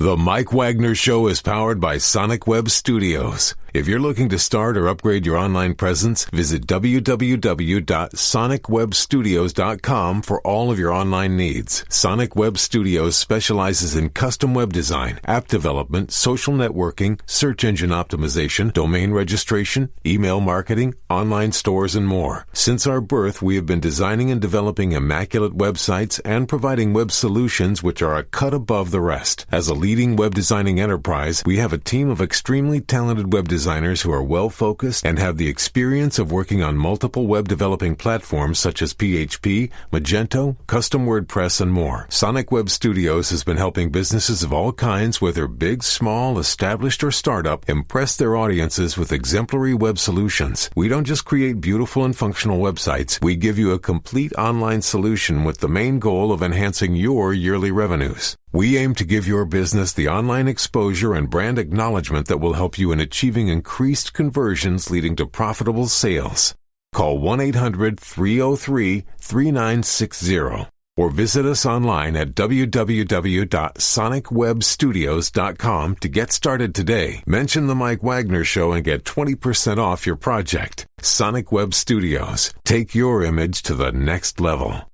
The Mike Wagner Show is powered by Sonic Web Studios. If you're looking to start or upgrade your online presence, visit www.sonicwebstudios.com for all of your online needs. Sonic Web Studios specializes in custom web design, app development, social networking, search engine optimization, domain registration, email marketing, online stores, and more. Since our birth, we have been designing and developing immaculate websites and providing web solutions which are a cut above the rest. As a leading web designing enterprise, we have a team of extremely talented web designers who are well-focused and have the experience of working on multiple web developing platforms such as PHP, Magento, Custom WordPress, and more. Sonic Web Studios has been helping businesses of all kinds, whether big, small, established, or startup, impress their audiences with exemplary web solutions. We don't just create beautiful and functional websites. We give you a complete online solution with the main goal of enhancing your yearly revenues. We aim to give your business the online exposure and brand acknowledgement that will help you in achieving increased conversions leading to profitable sales. Call 1-800-303-3960 or visit us online at www.sonicwebstudios.com to get started today. Mention the Mike Wagner Show and get 20% off your project. Sonic Web Studios. Take your image to the next level.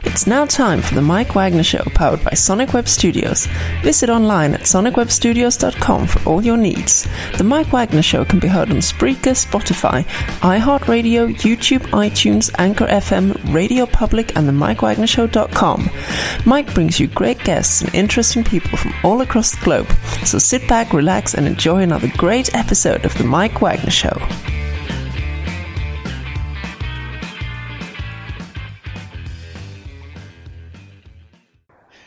It's now time for the Mike Wagner Show, powered by Sonic Web Studios. Visit online at sonicwebstudios.com for all your needs. The Mike Wagner Show can be heard on Spreaker, Spotify, iHeartRadio, YouTube, iTunes, Anchor FM, Radio Public, and the MikeWagnerShow.com. Mike brings you great guests and interesting people from all across the globe. So sit back, relax, and enjoy another great episode of the Mike Wagner Show.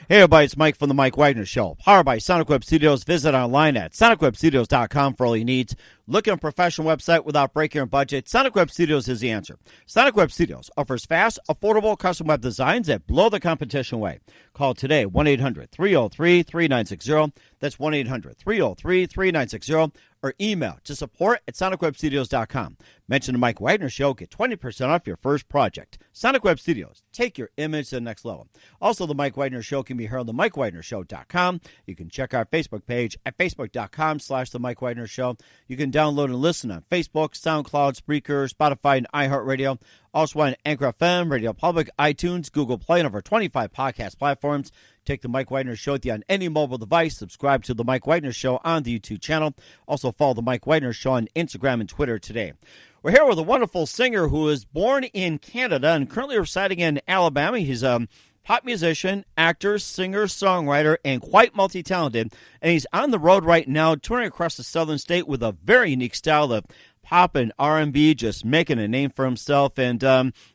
Hey everybody, it's Mike from the Mike Wagner Show, powered by Sonic Web Studios. Visit online at sonicwebstudios.com for all your needs. Looking at a professional website without breaking your budget? Sonic Web Studios is the answer. Sonic Web Studios offers fast, affordable custom web designs that blow the competition away. Call today, 1-800-303-3960. That's 1-800-303-3960. Or email to support at sonicwebstudios.com. Mention the Mike Wagner Show. Get 20% off your first project. Sonic Web Studios. Take your image to the next level. Also, the Mike Wagner Show can be heard on the MikeWagnerShow.com. You can check our Facebook page at facebook.com/the Mike Wagner Show. You can download and listen on Facebook, SoundCloud, Spreaker, Spotify, and iHeartRadio. Also on Anchor FM, Radio Public, iTunes, Google Play, and over 25 podcast platforms. Take the Mike Wagner Show with you on any mobile device. Subscribe to the Mike Wagner Show on the YouTube channel. Also follow the Mike Wagner Show on Instagram and Twitter today. We're here with a wonderful singer who was born in Canada and currently residing in Alabama. He's a pop musician, actor, singer, songwriter, and quite multi-talented. And he's on the road right now, touring across the southern state with a very unique style of pop and R&B, just making a name for himself. And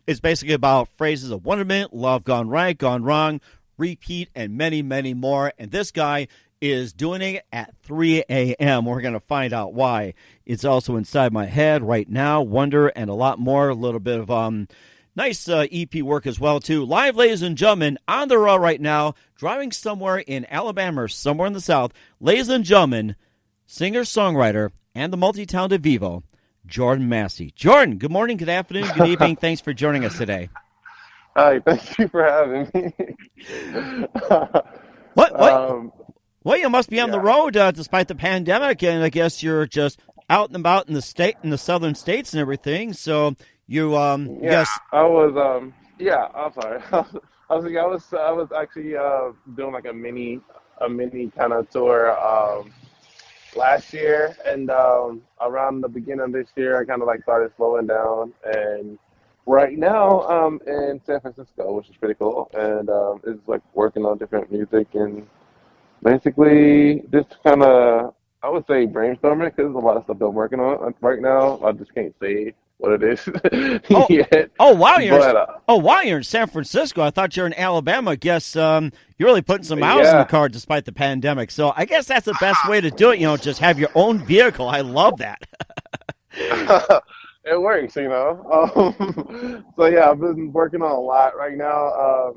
it's basically about phrases of wonderment, love gone right, gone wrong, repeat, and many, many more. And this guy is doing it at 3 a.m. We're going to find out why. It's also Inside My Head, Right Now, Wonder, and a lot more. A little bit of nice EP work as well, too. Live, ladies and gentlemen, on the road right now, driving somewhere in Alabama or somewhere in the South. Ladies and gentlemen, singer-songwriter and the multi-talented VEVO, Jordan Massey. Jordan, good morning, good afternoon, good evening. Thanks for joining us today. Hi, thank you for having me. What? Well, you must be on the road despite the pandemic, and I guess you're just out and about in the state, in the southern states and everything. So you, yes. I was, I'm sorry. I was actually doing like a mini kind of tour last year, and around the beginning of this year, I kind of like started slowing down, and right now I'm in San Francisco, which is pretty cool, and it's like working on different music and basically just kind of, I would say brainstorming, because there's a lot of stuff I'm working on right now. I just can't say what it is yet. Wow, you're in San Francisco. I thought you were in Alabama. I guess you're really putting some miles in the car despite the pandemic. So I guess that's the best way to do it, just have your own vehicle. I love that. It works, So yeah, I've been working on a lot right now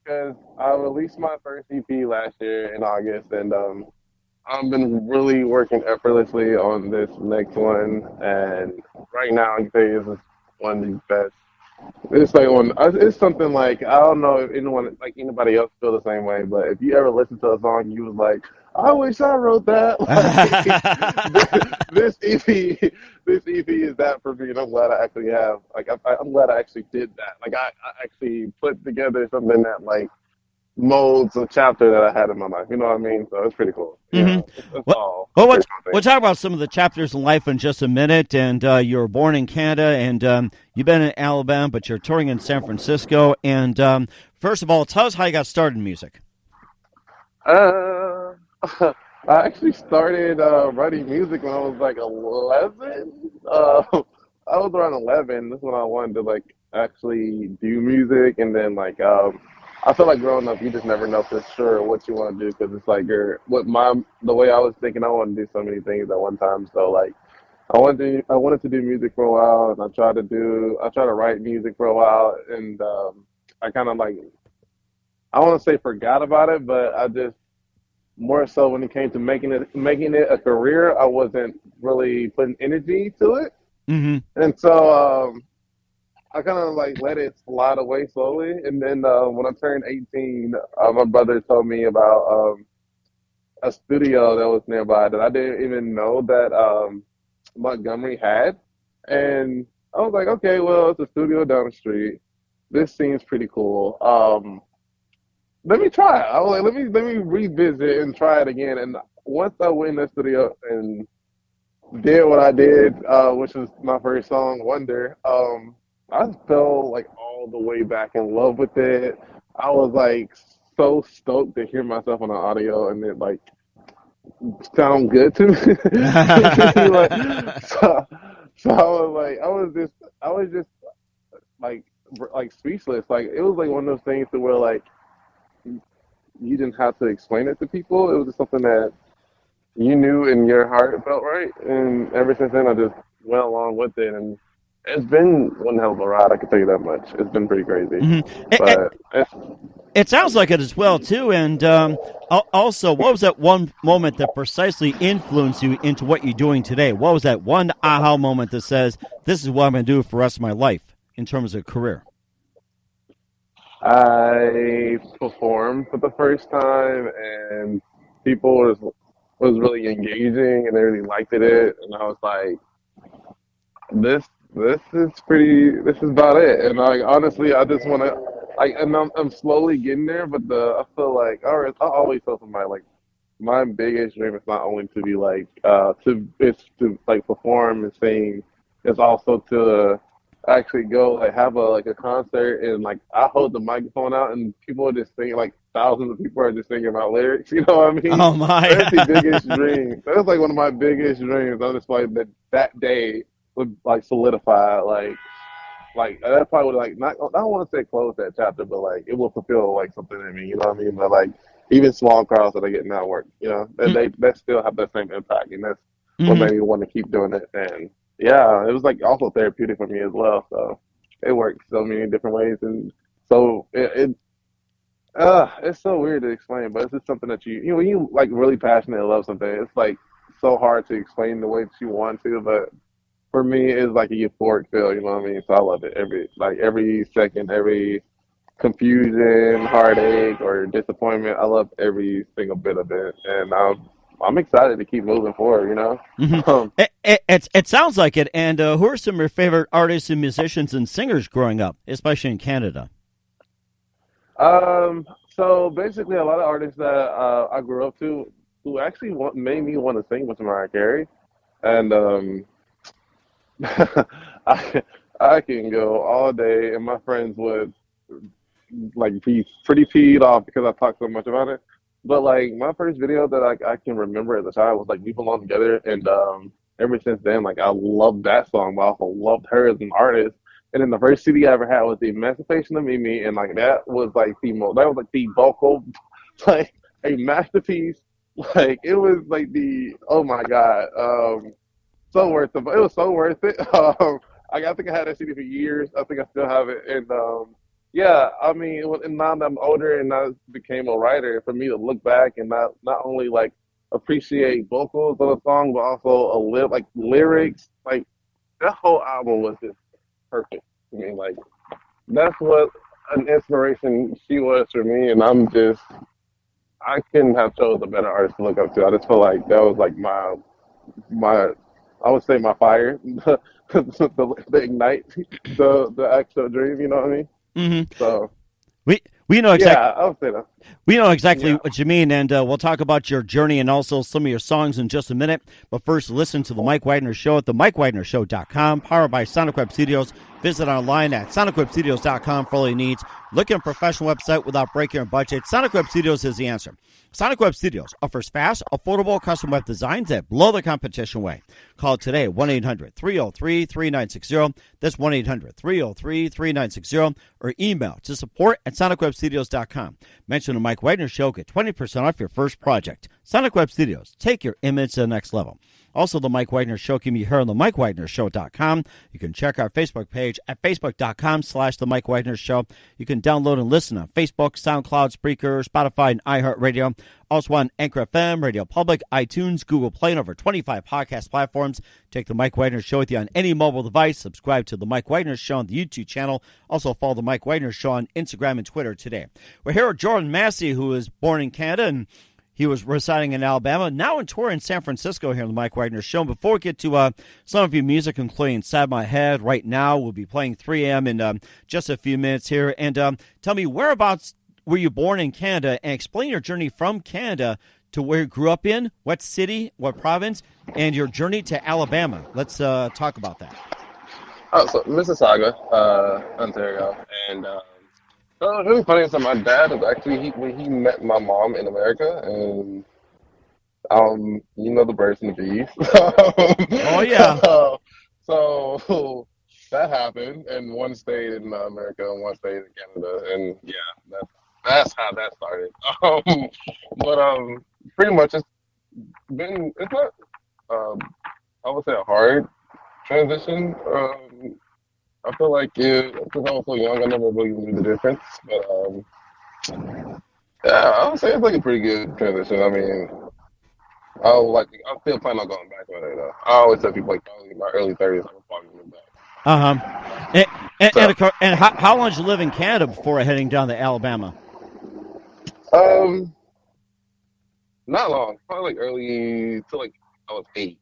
because I released my first EP last year in August, and I've been really working effortlessly on this next one, and right now I can tell you this is one of the best It's like it's something like I don't know if anyone like anybody else feel the same way, but if you ever listen to a song, you was like, I wish I wrote that. Like, this EP, this EP is that for me, and I'm glad I actually have. Like I'm glad I actually did that. Like I actually put together something that like molds a chapter that I had in my life. You know what I mean? So it's pretty cool. Mm-hmm. It's Well, all. well, Pretty cool we'll thing. talk about some of the chapters in life in just a minute. And you were born in Canada, and you've been in Alabama, but you're touring in San Francisco. And first of all, tell us how you got started in music. Uh, I actually started writing music when I was like 11. I was around 11. That's when I wanted to like actually do music, and then like I feel like growing up, you just never know for sure what you want to do because it's like the way I was thinking I wanted to do so many things at one time. So like I wanted to do music for a while, and I tried to write music for a while, and I kind of like I want to say forgot about it, but I just more so when it came to making it a career, I wasn't really putting energy to it, Mm-hmm. and so I kind of like let it slide away slowly. And then when I turned 18, my brother told me about a studio that was nearby that I didn't even know that Montgomery had, and I was like, okay, well, it's a studio down the street. This seems pretty cool. Let me try it. I was like, let me revisit and try it again. And once I went in the studio and did what I did, which was my first song, Wonder, I fell like all the way back in love with it. I was like so stoked to hear myself on the audio and it like sound good to me. Like, so I was just like speechless. Like it was like one of those things to where like you didn't have to explain it to people. It was just something that you knew in your heart felt right. And ever since then, I just went along with it. And it's been one hell of a ride, I can tell you that much. It's been pretty crazy. Mm-hmm. But It sounds like it as well, too. And also, what was that one moment that precisely influenced you into what you're doing today? What was that one aha moment that says, this is what I'm going to do for the rest of my life in terms of career? I performed for the first time, and people was really engaging, and they really liked it. And I was like, this is about it. And like honestly, I just want to and I'm slowly getting there, but I feel like I always tell somebody like my biggest dream is not only to be like to like perform and sing, it's also to actually go like have a concert and like I hold the microphone out and people are just singing like thousands of people are just singing my lyrics. You know what I mean? Oh, my. That's the biggest dream. That's like one of my biggest dreams. I'm just like that day would like solidify like that probably would like not I don't want to say close that chapter, but like it will fulfill like something in me. You know what I mean? But like even small crowds that I get now work. You know that still have that same impact, and that's what made me want to keep doing it. And yeah, it was like also therapeutic for me as well. So it worked so many different ways, and so it's so weird to explain, but it's just something that you know when you like really passionate and love something, it's like so hard to explain the way that you want to, but for me, it's like a euphoric feel. You know what I mean? So I love it every second, every confusion, heartache, or disappointment. I love every single bit of it, and I'm excited to keep moving forward. You know. Mm-hmm. It sounds like it. And who are some of your favorite artists and musicians and singers growing up, especially in Canada? So basically, a lot of artists that I grew up to who actually made me want to sing was Mariah Carey, and I can go all day, and my friends would like be pretty peed off because I talk so much about it. But like my first video that I can remember at the time was like "We Belong Together," and ever since then, like I loved that song, but I also loved her as an artist. And then the first CD I ever had was "The Emancipation of Mimi," and like that was like the vocal, like a masterpiece. Like it was like the oh my god, so worth it. It was so worth it. I think I had that CD for years. I think I still have it, and yeah, I mean, and now that I'm older and I became a writer, for me to look back and not only like appreciate vocals of a song, but also like lyrics, like that whole album was just perfect. I mean, like that's what an inspiration she was for me, and I couldn't have chose a better artist to look up to. I just feel like that was like my I would say my fire, the ignite, the actual dream. You know what I mean? Mm-hmm. So We know exactly. yeah, I would say that. We know exactly Yeah. what you mean, and we'll talk about your journey and also some of your songs in just a minute. But first, listen to The Mike Wagner Show at themikewagnershow.com, powered by Sonic Web Studios. Visit online at sonicwebstudios.com for all your needs. Look at a professional website without breaking your budget. Sonic Web Studios is the answer. Sonic Web Studios offers fast, affordable custom web designs that blow the competition away. Call today, 1-800-303-3960. That's 1-800-303-3960. Or email to support@sonicwebstudios.com. Mention the Mike Wagner Show. Get 20% off your first project. Sonic Web Studios. Take your image to the next level. Also, the Mike Wagner Show can be heard on the MikeWagnerShow.com. You can check our Facebook page at Facebook.com/The Mike Wagner Show. You can download and listen on Facebook, SoundCloud, Spreaker, Spotify, and iHeartRadio. Also on Anchor FM, Radio Public, iTunes, Google Play, and over 25 podcast platforms. Take the Mike Wagner Show with you on any mobile device. Subscribe to the Mike Wagner Show on the YouTube channel. Also follow the Mike Wagner Show on Instagram and Twitter today. We're here with Jordan Massey, who was born in Canada, and he was residing in Alabama, now on tour in San Francisco here on the Mike Wagner Show. Before we get to some of your music, including Inside My Head, right now we'll be playing 3 a.m. in just a few minutes here. And tell me, whereabouts were you born in Canada, and explain your journey from Canada to where you grew up in, what city, what province, and your journey to Alabama. Let's talk about that. Oh, so Mississauga, Ontario, and so it was really funny. So my dad is actually when he met my mom in America, and you know the birds and the bees. Oh yeah. So that happened, and one stayed in America and one stayed in Canada, and yeah, that's how that started. But pretty much it's not I would say a hard transition. I feel like because I was so young, I never really knew the difference. But yeah, I would say it's like a pretty good transition. I mean, I'm still planning on going back on it. I always tell people like probably in my early 30s, I would probably move back. And how long did you live in Canada before heading down to Alabama? Not long. Probably like early till like I was 8,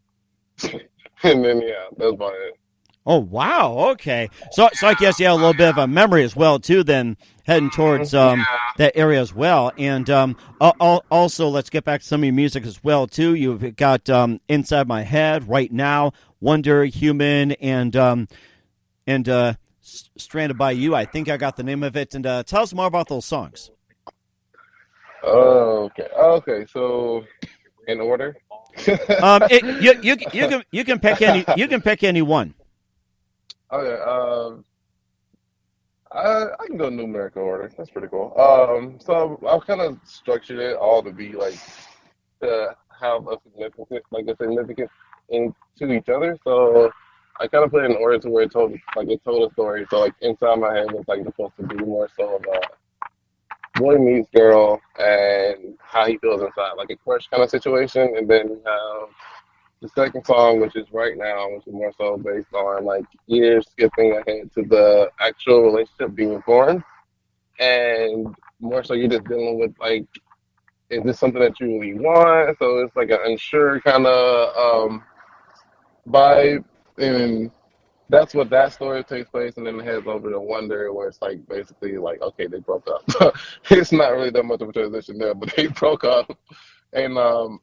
and then yeah, that's about it. Oh wow, okay. So I guess you have a little bit of a memory as well too. Then heading towards that area as well, and also let's get back to some of your music as well too. You've got Inside My Head, Right Now, Wonder, Human, and Stranded by You. I think I got the name of it. And tell us more about those songs. Okay. So in order. You can pick any. You can pick any one. Okay. I can go numerical order. That's pretty cool. So I've kind of structured it all to be like to have a significance into each other. So I kind of put it in order to where it told a story. So like Inside My Head was like supposed to be more so of a boy meets girl and how he feels inside, like a crush kind of situation. And then the second song, which is Right Now, which is more so based on like years skipping ahead to the actual relationship being formed, and more so you're just dealing with like, is this something that you really want? So it's like an unsure kind of vibe, and that's what that story takes place, and then it heads over to Wonder, where it's like basically like, okay, they broke up. It's not really that much of a transition there, but they broke up, and the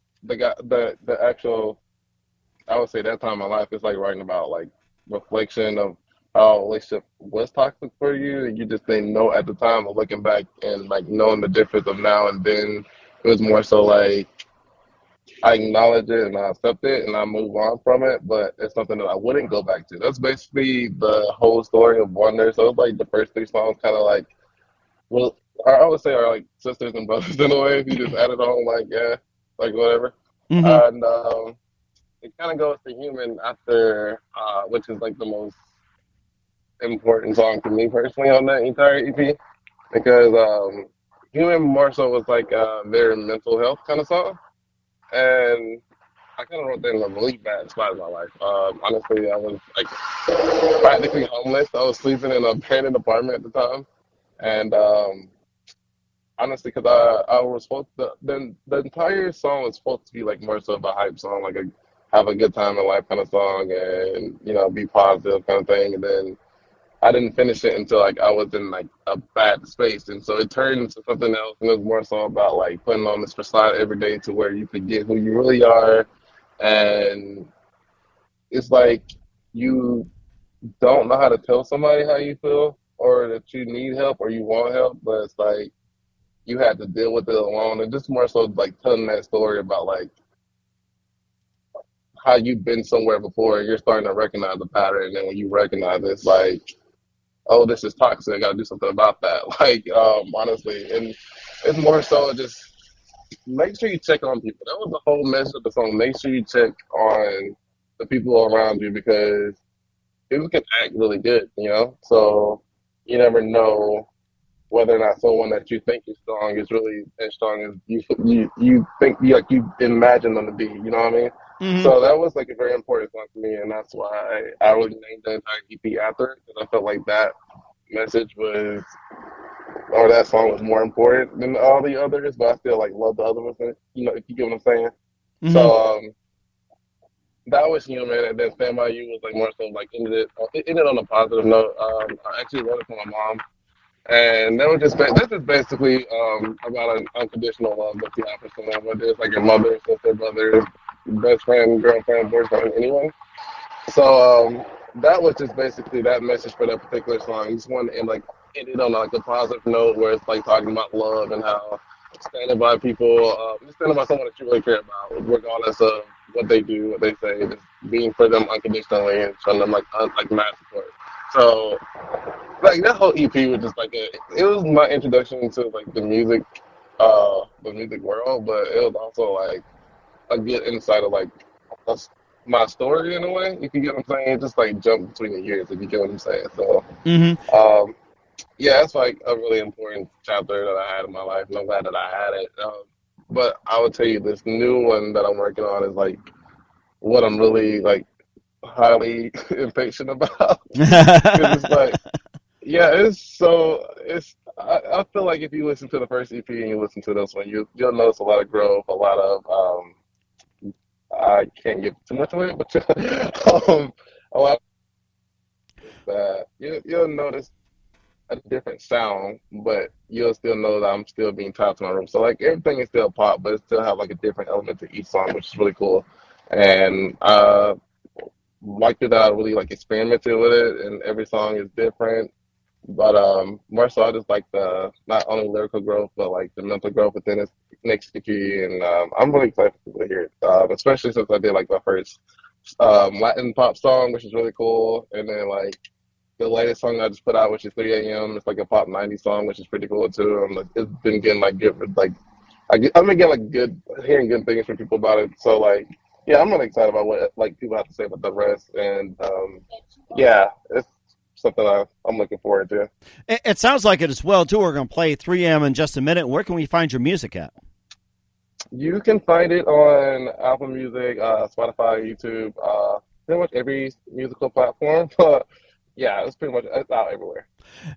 actual, I would say that time in my life is like writing about like reflection of how a relationship was toxic for you, and you just didn't know at the time, but looking back and like knowing the difference of now and then, it was more so like I acknowledge it and I accept it and I move on from it, but it's something that I wouldn't go back to. That's basically the whole story of Wonder. So it's like the first 3 songs kind of like, well, I would say are like sisters and brothers in a way. If you just add it on, like, yeah, like whatever. Mm-hmm. And it kind of goes to Human after, which is like the most important song to me personally on that entire EP, because Human more so was like a very mental health kind of song. And I kind of wrote that in a really bad spot in my life. Honestly, I was like practically homeless. I was sleeping in a abandoned apartment at the time, and honestly, because I was supposed to, the entire song was supposed to be like more so of a hype song, like a have a good time in life kind of song, and be positive kind of thing. And then I didn't finish it until like I was in like a bad space, and so it turned into something else. And it was more so about like putting on this facade every day to where you forget who you really are, and it's like you don't know how to tell somebody how you feel or that you need help or you want help, but it's like you had to deal with it alone, and just more so like telling that story about like how you've been somewhere before and you're starting to recognize the pattern, and then when you recognize it, it's like, oh, this is toxic. I got to do something about that. Like, honestly, and it's more so just make sure you check on people. That was the whole message of the song. Make sure you check on the people around you because people can act really good, So you never know whether or not someone that you think is strong is really as strong as you think you imagine them to be. You know what I mean? Mm-hmm. So that was like a very important song for me, and that's why I really named the entire EP after it, because I felt like that message was, or that song was more important than all the others, but I still like love the other ones. If you get what I'm saying. Mm-hmm. So that was Human, and then Stand By You was like more so like ended on a positive note. I actually wrote it for my mom. And that was this is basically about an unconditional love that you have for someone, whether it's like your mother, sister, brother, best friend, girlfriend, boyfriend, anyone. So that was just basically that message for that particular song. I just wanted to end it on like a positive note where it's like talking about love and how standing by people, standing by someone that you really care about, regardless of what they do, what they say, just being for them unconditionally and showing them like mad support. So, like that whole EP was just like it was my introduction to like the music world, but it was also like a good insight of like my story in a way. If you get what I'm saying, it just like jumped between the years. If you get what I'm saying, so yeah, that's like a really important chapter that I had in my life, and I'm glad that I had it. But I would tell you this new one that I'm working on is like what I'm really like highly impatient about. It's like, yeah, I feel like if you listen to the first EP and you listen to this one, you'll notice a lot of growth, a lot of I can't give too much away, but a lot of that you'll notice a different sound, but you'll still know that I'm still being tied to my room. So like everything is still pop, but it still have like a different element to each song, which is really cool. And like that I really like experimented with it, and every song is different. But more so I just like the not only lyrical growth, but like the mental growth within this next EP, and I'm really excited for people to hear it, especially since I did like my first Latin pop song, which is really cool, and then like the latest song I just put out, which is 3 a.m. It's like a pop 90s song, which is pretty cool too. It's been getting like good, like I've been getting like hearing good things from people about it. So like, yeah, I'm really excited about what like people have to say about the rest, and yeah, it's something I'm looking forward to. It sounds like it as well too. We're going to play 3am in just a minute. Where can we find your music at? You can find it on Apple Music, Spotify, YouTube, pretty much every musical platform. Yeah, it's out everywhere.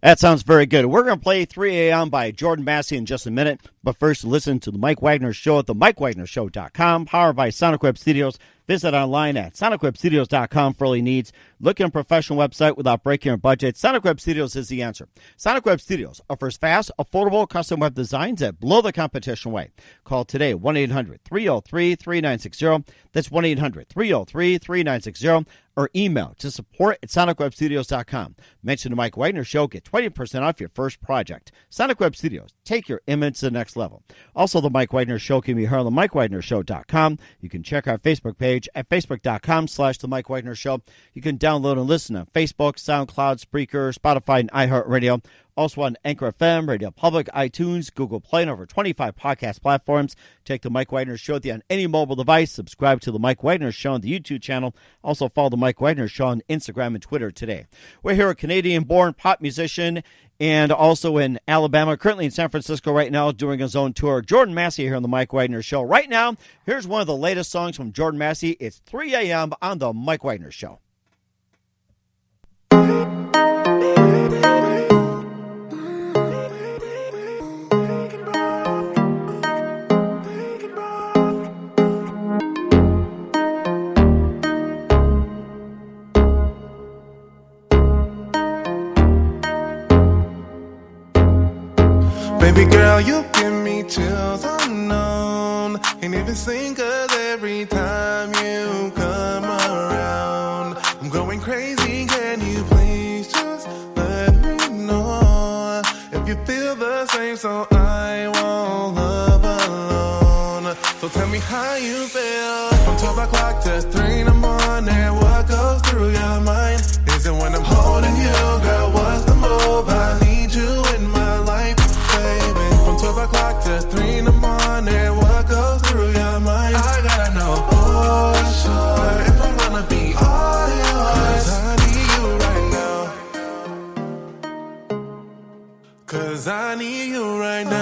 That sounds very good. We're going to play 3 a.m. by Jordan Massey in just a minute. But first, listen to the Mike Wagner Show at themikewagnershow.com, powered by Sonic Web Studios. Visit online at sonicwebstudios.com for all your needs. Look at a professional website without breaking your budget. Sonic Web Studios is the answer. Sonic Web Studios offers fast, affordable, custom web designs that blow the competition away. Call today, 1-800-303-3960. That's 1-800-303-3960. Or email to support@sonicwebstudios.com. Mention the Mike Wagner Show. Get 20% off your first project. Sonic Web Studios. Take your image to the next level. Also, the Mike Wagner Show can be heard on themikewagnershow.com. You can check our Facebook page at facebook.com/The Mike Wagner Show. You can download and listen on Facebook, SoundCloud, Spreaker, Spotify, and iHeartRadio. Also on Anchor FM, Radio Public, iTunes, Google Play, and over 25 podcast platforms. Take The Mike Wagner Show with you on any mobile device. Subscribe to The Mike Wagner Show on the YouTube channel. Also follow The Mike Wagner Show on Instagram and Twitter today. We're here a Canadian-born pop musician and also in Alabama, currently in San Francisco right now doing his own tour. Jordan Massey here on The Mike Wagner Show. Right now, here's one of the latest songs from Jordan Massey. It's 3 a.m. on The Mike Wagner Show. Baby girl, you give me chills unknown. Can't even sing 'cause every time you come around, I'm going crazy. Can you please just let me know if you feel the same, so I won't love alone. So tell me how you feel. From 12 o'clock to 3 in the morning, what goes through your mind? Is it when I'm holding you, girl, what's the move? I need you in my life. From 12 o'clock to 3 in the morning, what goes through your mind? I gotta know for sure if I'm gonna be all yours. I need you right now. 'Cause I need you right now.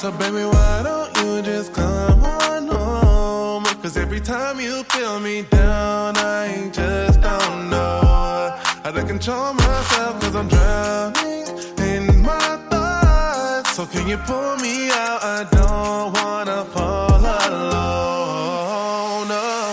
So baby, why don't you just come on home? 'Cause every time you feel me down, I just don't know how to control myself, 'cause I'm drowning in my thoughts. So can you pull me out? I don't wanna fall alone, no.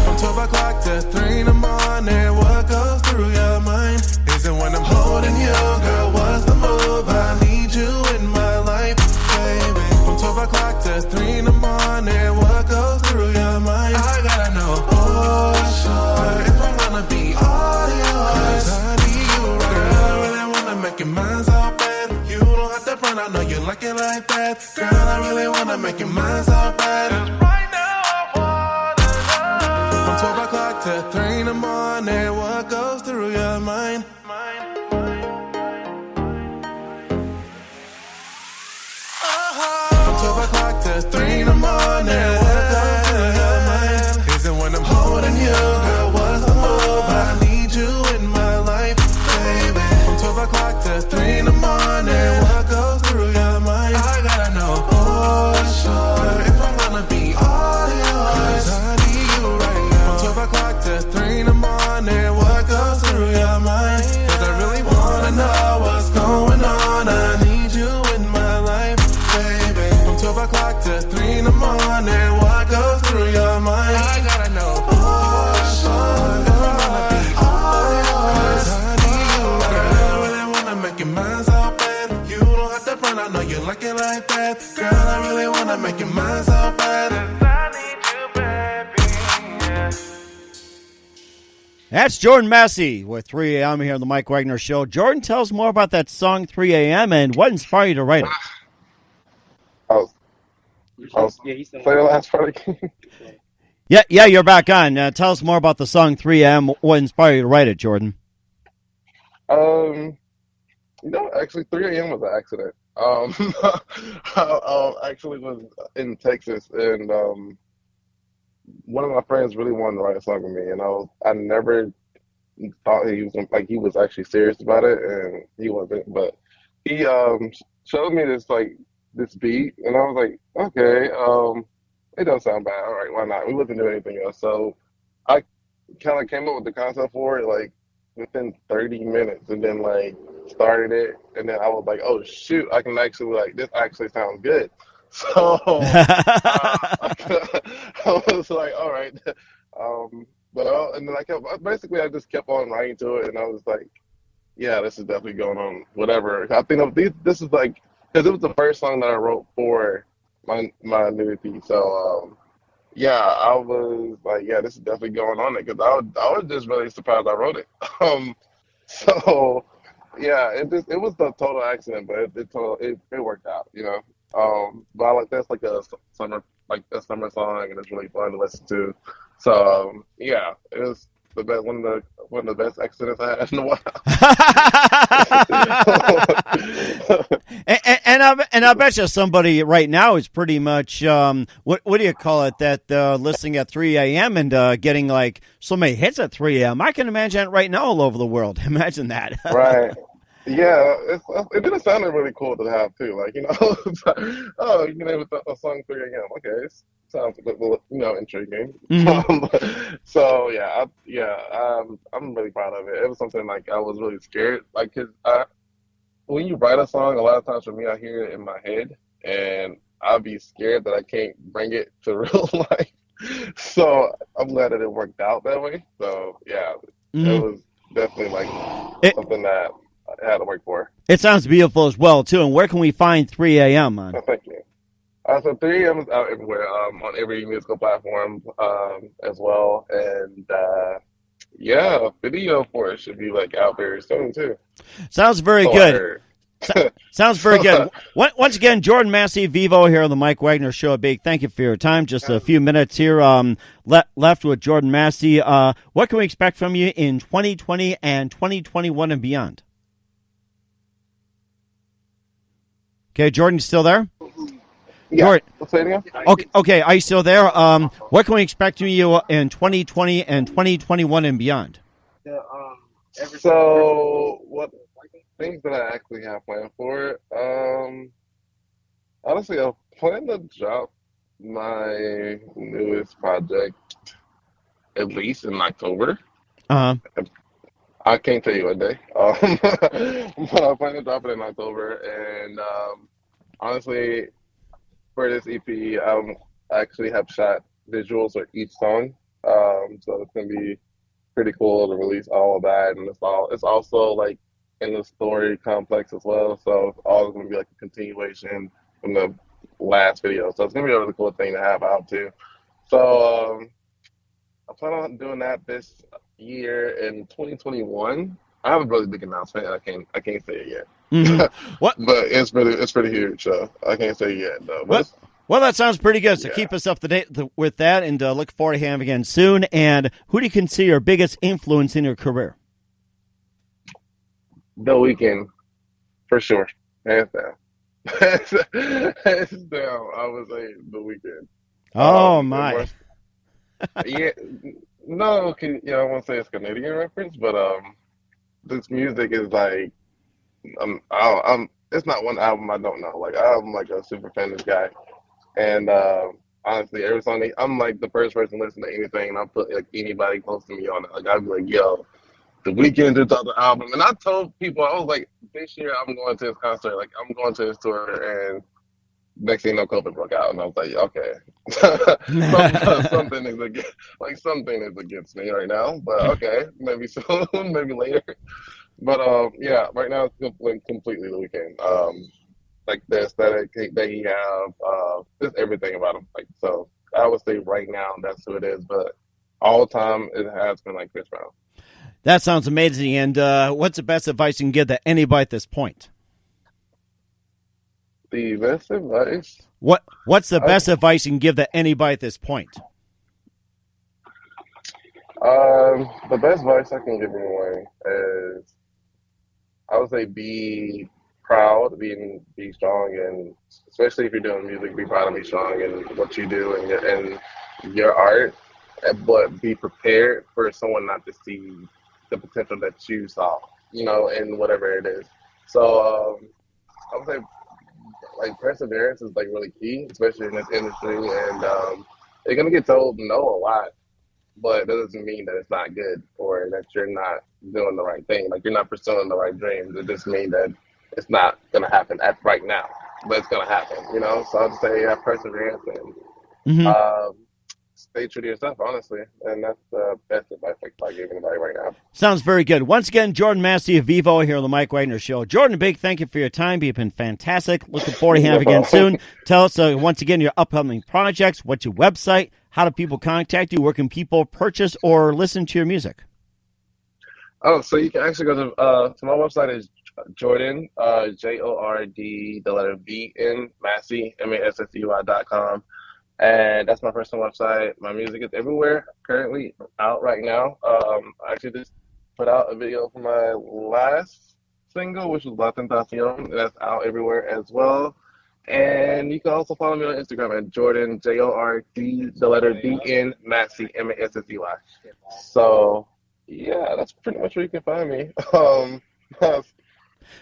From 12 o'clock to 3 in the morning, what goes through your mind? Is it when I'm holding you, girl, what's the move? I need you in my life, baby. From 12 o'clock to 3 in the morning, what goes through your mind? I gotta know for sure if I'm gonna be all yours. I need you right now. Girl, I really wanna make your mind so bad. You don't have to front, I know you like it like that. Girl, I really wanna make your mind so bad. 'Cause right now I wanna know. From 12 o'clock to 3 in the morning, what goes through your mind? From 12 o'clock to 3 in the morning, what goes through your mind? Is it when I'm holding you, girl, what's the move? I need you in my life, baby. From 12 o'clock to 3 in the morning, what goes through your mind? I gotta know for sure if I'm gonna be all yours. I need you right now. From 12 o'clock to 3 in the morning, what goes through your mind? 'Cause I really wanna know what's going on. I need you in my life, baby. From 12 o'clock to 3 in the morning, what goes through your mind? I gotta know for sure if I'm gonna be all yours. I need you right now. Girl, I really wanna make your mind so bad. You don't have to front, I know you like it like that. Girl, I really wanna make your mind so bad. 'Cause I need you, baby, yeah. That's Jordan Massey with 3 a.m. here on The Mike Wagner Show. Jordan, tell us more about that song 3 a.m. and what inspired you to write it. Say the last part again. Yeah, you're back on. Tell us more about the song 3 a.m. What inspired you to write it, Jordan? Actually, 3 a.m. was an accident. I actually was in Texas, and one of my friends really wanted to write a song with me, and I never thought he was actually serious about it, and he wasn't. But he showed me this beat, and I was like, okay, it doesn't sound bad. All right, why not? We wasn't doing anything else, so I kind of came up with the concept for it within 30 minutes, and then started it, and then I was like, oh shoot, I can actually this actually sounds good. So I was like, all right, and then I just kept on writing to it, and I was like, yeah, this is definitely going on. Whatever. I think this is because it was the first song that I wrote for my new EP. So yeah, I was like, yeah, this is definitely going on it, because I was just really surprised I wrote it. So yeah, it was a total accident, but it worked out, But that's a summer song, and it's really fun to listen to. So yeah, it was the best, one of the best accidents I had in a while. and I bet you somebody right now is pretty much what do you call it, that listening at 3 a.m. and getting like so many hits at 3 a.m. I can imagine it right now all over the world. Imagine that. Right. Yeah, it didn't sound really cool to have too. Like, it's like, oh, you can name a song 3 a.m. Okay, it sounds a bit, intriguing. Mm-hmm. So I'm really proud of it. It was something like I was really scared, like, 'cause when you write a song, a lot of times for me, I hear it in my head, and I'll be scared that I can't bring it to real life. So I'm glad that it worked out that way. So yeah, Mm-hmm. It was definitely like something that I had to work for. It sounds beautiful as well too. And where can we find 3 a.m. on? So thank you. So 3 a.m. is out everywhere, on every musical platform, as well, and video for it should be like out very soon too. Sounds very good. Sounds very good. Once again, Jordan Massey VEVO here on the Mike Wagner Show. A big thank you for your time. Just a few minutes here left with Jordan Massey. What can we expect from you in 2020 and 2021 and beyond? Okay, Jordan, you still there? Yeah. Jordan. Say it again? Okay, are you still there? What can we expect from you in 2020 and 2021 and beyond? So, what things that I actually have planned for it? Honestly, I plan to drop my newest project at least in October. Uh-huh. I can't tell you what day, but I plan to drop it in October. And honestly, for this EP, I actually have shot visuals for each song, so it's gonna be pretty cool to release all of that. And it's also like in the story complex as well, so it's all gonna be like a continuation from the last video. So it's gonna be a really cool thing to have out too. So I plan on doing that this year in 2021. I have a really big announcement. I can't say it yet. Mm-hmm. What? But it's pretty huge. So I can't say it yet though. Well, that sounds pretty good. So keep us up to date with that, and look forward to having you again soon. And who do you consider your biggest influence in your career? The Weeknd, for sure, hands down. Hands down, I would say The Weeknd. Oh my! Yeah, no, I won't say it's Canadian reference, but this music is like, it's not one album I don't know. Like, I'm like a super fan of this guy, and honestly, every song I'm like the first person to listen to anything, and I'll put like anybody close to me on it. Like, I'll be like, yo, The Weeknd did the album, and I told people, I was like, this year I'm going to his concert, like I'm going to his tour, and next thing you know, COVID broke out, and I was like, okay, something is against me right now, but okay, maybe soon, maybe later. But right now it's completely The Weeknd. Like the aesthetic that he have, just everything about him. Like, so I would say right now that's who it is, but all the time it has been like Chris Brown. That sounds amazing. And what's the best advice you can give to anybody at this point? The best advice? What's the best advice you can give to anybody at this point? The best advice I can give anyone is, I would say, be proud, be strong, and especially if you're doing music, be proud and be strong in what you do and your art, but be prepared for someone not to see the potential that you saw, in whatever it is. So I would say, like, perseverance is like really key, especially in this industry, and you're gonna get told no a lot, but that doesn't mean that it's not good or that you're not doing the right thing. Like, you're not pursuing the right dreams. It just means that it's not gonna happen right now, but it's gonna happen. So I'll just say have perseverance and stay true to yourself, honestly, and that's the best advice I give anybody right now. Sounds very good. Once again, Jordan Massey VEVO here on the Mike Wagner Show. Jordan, big thank you for your time. You've been fantastic. Looking forward to having you again soon. Tell us once again your upcoming projects. What's your website? How do people contact you? Where can people purchase or listen to your music? Oh, so you can actually go to my website is Jordan, Jord, the letter VN, Massey, MASSEY.com. and that's my personal website. My music is everywhere, currently out right now. I actually just put out a video for my last single, which was La Tentacion. That's out everywhere as well. And you can also follow me on Instagram at Jordan, Jord, the letter DN, Massey, Massey. So, yeah, that's pretty much where you can find me.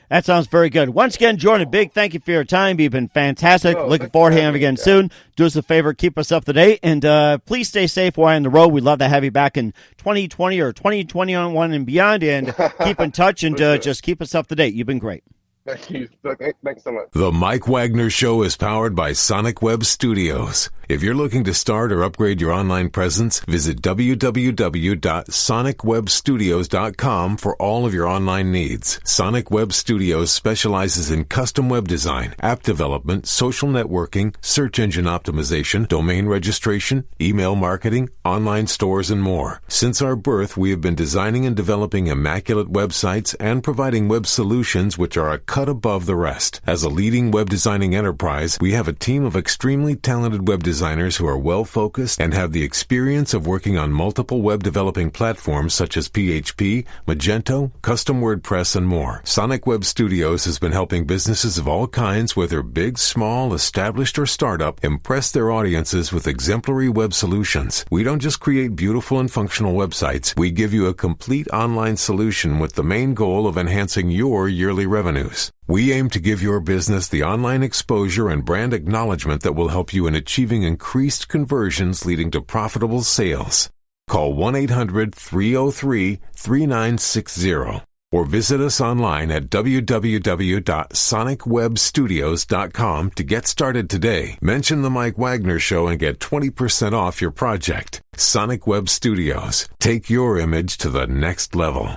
That sounds very good. Once again, Jordan, big thank you for your time. You've been fantastic. Looking forward to having you again soon. Do us a favor, keep us up to date, and please stay safe while on the road. We'd love to have you back in 2020 or 2021 and beyond, and keep in touch and just keep us up to date. You've been great. Thank you. Thanks so much. The Mike Wagner Show is powered by Sonic Web Studios. If you're looking to start or upgrade your online presence, visit www.sonicwebstudios.com for all of your online needs. Sonic Web Studios specializes in custom web design, app development, social networking, search engine optimization, domain registration, email marketing, online stores, and more. Since our birth, we have been designing and developing immaculate websites and providing web solutions which are a cut above the rest. As a leading web designing enterprise, we have a team of extremely talented web designers who are well-focused and have the experience of working on multiple web developing platforms such as PHP, Magento, custom WordPress, and more. Sonic Web Studios has been helping businesses of all kinds, whether big, small, established, or startup, impress their audiences with exemplary web solutions. We don't just create beautiful and functional websites. We give you a complete online solution with the main goal of enhancing your yearly revenues. We aim to give your business the online exposure and brand acknowledgement that will help you in achieving increased conversions leading to profitable sales. Call 1-800-303-3960 or visit us online at www.sonicwebstudios.com to get started today. Mention the Mike Wagner Show and get 20% off your project. Sonic Web Studios. Take your image to the next level.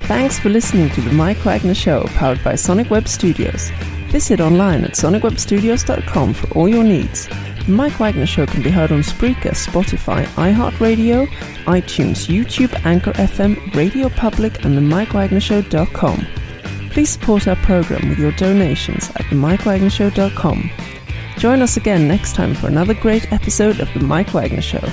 Thanks for listening to the Mike Wagner Show, powered by Sonic Web Studios. Visit online at sonicwebstudios.com for all your needs. The Mike Wagner Show can be heard on Spreaker, Spotify, iHeartRadio, iTunes, YouTube, Anchor FM, Radio Public, and themikewagnershow.com. Please support our program with your donations at themikewagnershow.com. Join us again next time for another great episode of The Mike Wagner Show.